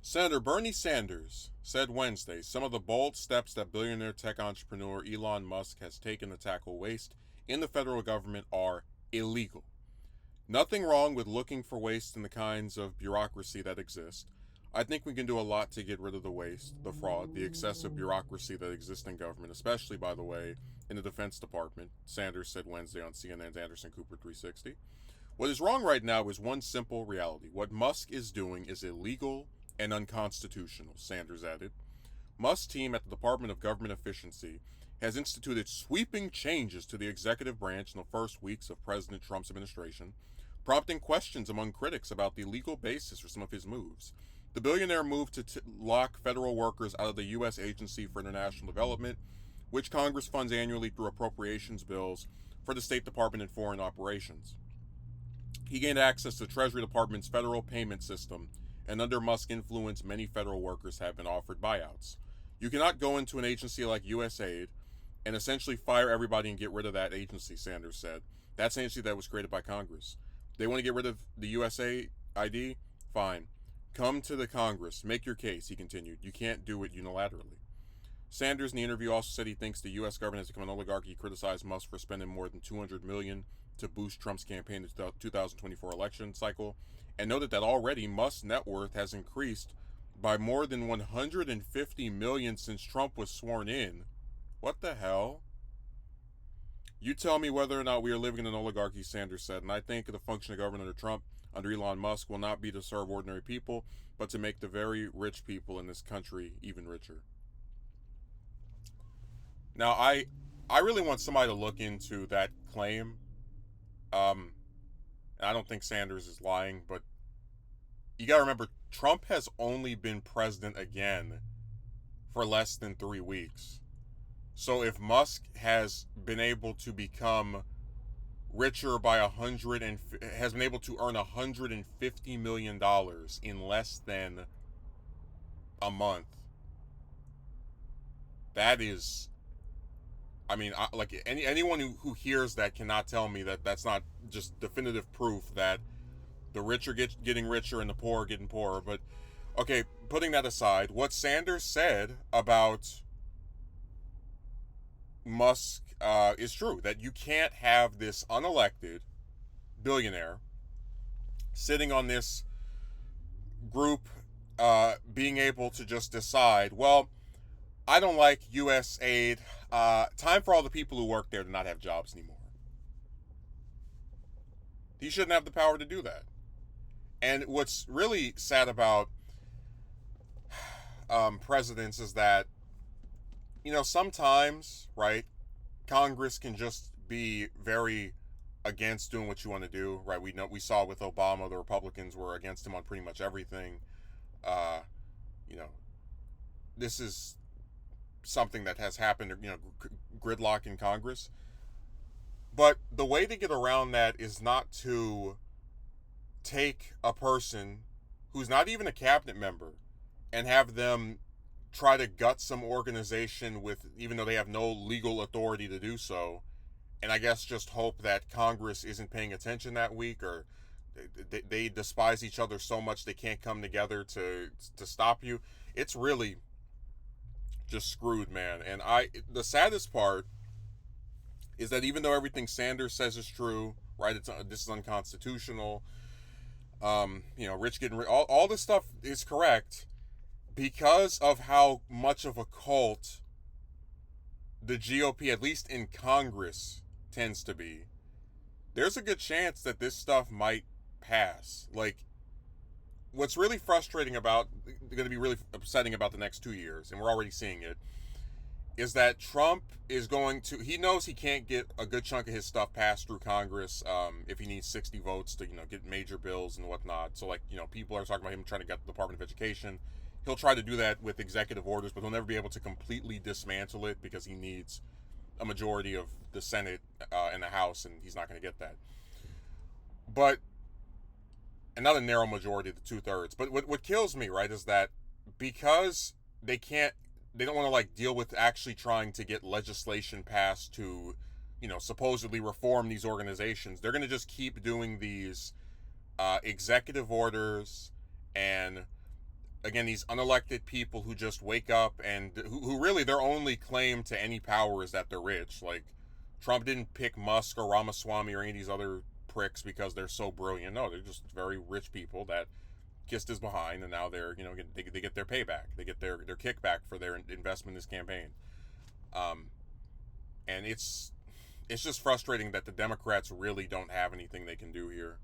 Senator Bernie Sanders said Wednesday some of the bold steps that billionaire tech entrepreneur Elon Musk has taken to tackle waste in the federal government are illegal. Nothing wrong with looking for waste in the kinds of bureaucracy that exist. I think we can do a lot to get rid of the waste, the fraud, the excessive bureaucracy that exists in government, especially, by the way, in the Defense Department, Sanders said Wednesday on CNN's Anderson Cooper 360. What is wrong right now is one simple reality. What Musk is doing is illegal and unconstitutional, Sanders added. Musk's team at the Department of Government Efficiency has instituted sweeping changes to the executive branch in the first weeks of President Trump's administration, prompting questions among critics about the legal basis for some of his moves. The billionaire moved to lock federal workers out of the U.S. Agency for International Development, which Congress funds annually through appropriations bills for the State Department and foreign operations. He gained access to the Treasury Department's federal payment system, and under Musk's influence, many federal workers have been offered buyouts. You cannot go into an agency like USAID and essentially fire everybody and get rid of that agency, Sanders said. That's an agency that was created by Congress. They want to get rid of the USAID? Fine. Come to the Congress. Make your case, he continued. You can't do it unilaterally. Sanders in the interview also said he thinks the U.S. government has become an oligarchy. He criticized Musk for spending more than $200 million to boost Trump's campaign in the 2024 election cycle, and noted that already Musk's net worth has increased by more than $150 million since Trump was sworn in. What the hell? You tell me whether or not we are living in an oligarchy, Sanders said, and I think the function of government under Trump, under Elon Musk, will not be to serve ordinary people, but to make the very rich people in this country even richer. Now, I really want somebody to look into that claim. I don't think Sanders is lying, but you got to remember, Trump has only been president again for less than 3 weeks. So if Musk has been able to become richer by has been able to earn $150 million in less than a month, that is, I mean, like anyone who hears that cannot tell me that that's not just definitive proof that the rich are getting richer and the poor are getting poorer. But okay, putting that aside, what Sanders said about Musk is true. That you can't have this unelected billionaire sitting on this group being able to just decide, well, I don't like U.S. aid. Time for all the people who work there to not have jobs anymore. He shouldn't have the power to do that. And what's really sad about presidents is that, you know, sometimes, right, Congress can just be very against doing what you want to do, right? We saw with Obama, the Republicans were against him on pretty much everything. You know, this is something that has happened, you know, gridlock in Congress. But the way to get around that is not to take a person who's not even a cabinet member and have them try to gut some organization with, even though they have no legal authority to do so, and I guess just hope that Congress isn't paying attention that week, or they despise each other so much they can't come together to stop you. It's really just screwed, man. And the saddest part is that even though everything Sanders says is true, right? This is unconstitutional. You know, rich getting all this stuff is correct because of how much of a cult the GOP, at least in Congress, tends to be. There's a good chance that this stuff might pass. Like, what's really frustrating about, going to be really upsetting about the next 2 years, and we're already seeing it, is that Trump is going to, he knows he can't get a good chunk of his stuff passed through Congress if he needs 60 votes to, you know, get major bills and whatnot. So, like, you know, people are talking about him trying to get the Department of Education. He'll try to do that with executive orders, but he'll never be able to completely dismantle it because he needs a majority of the Senate and the House, and he's not going to get that. But, and not a narrow majority, the 2/3. But what kills me, right, is that because they don't want to, like, deal with actually trying to get legislation passed to, you know, supposedly reform these organizations, they're going to just keep doing these executive orders and again, these unelected people who just wake up and who really their only claim to any power is that they're rich. Like, Trump didn't pick Musk or Ramaswamy or any of these other pricks because they're so brilliant. No, they're just very rich people that kissed his behind, and now they're, they get their payback. They get their kickback for their investment in this campaign. And it's just frustrating that the Democrats really don't have anything they can do here.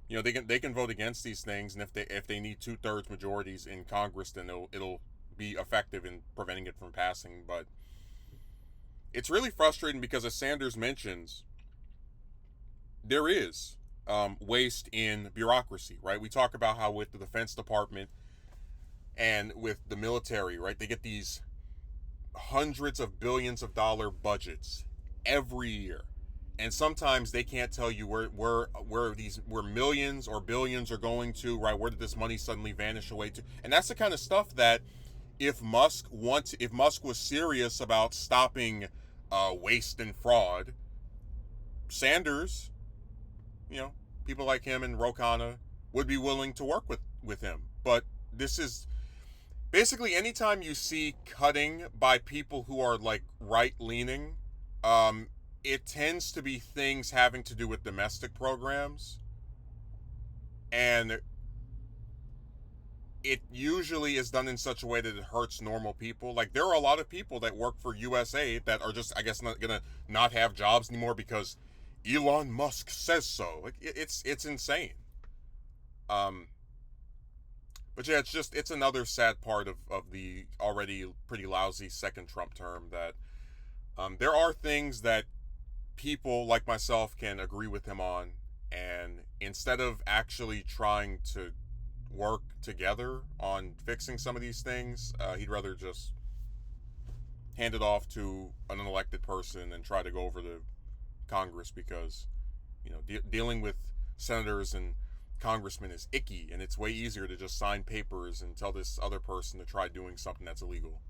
They can vote against these things, and if they need 2/3 majorities in Congress, then it'll be effective in preventing it from passing. But it's really frustrating because, as Sanders mentions, there is waste in bureaucracy, right? We talk about how with the Defense Department and with the military, right, they get these hundreds of billions of dollar budgets every year, and sometimes they can't tell you where millions or billions are going to, right? Where did this money suddenly vanish away to? And that's the kind of stuff that if Musk was serious about stopping waste and fraud, Sanders, people like him and Ro Khanna would be willing to work with him. But this is basically, anytime you see cutting by people who are like right-leaning, it tends to be things having to do with domestic programs, and it usually is done in such a way that it hurts normal people. Like, there are a lot of people that work for USA that are just, I guess, not gonna not have jobs anymore because Elon Musk says so. Like, it's insane. But yeah, it's another sad part of the already pretty lousy second Trump term, that there are things that people like myself can agree with him on, and instead of actually trying to work together on fixing some of these things, he'd rather just hand it off to an unelected person and try to go over to Congress because, dealing with senators and congressmen is icky, and it's way easier to just sign papers and tell this other person to try doing something that's illegal.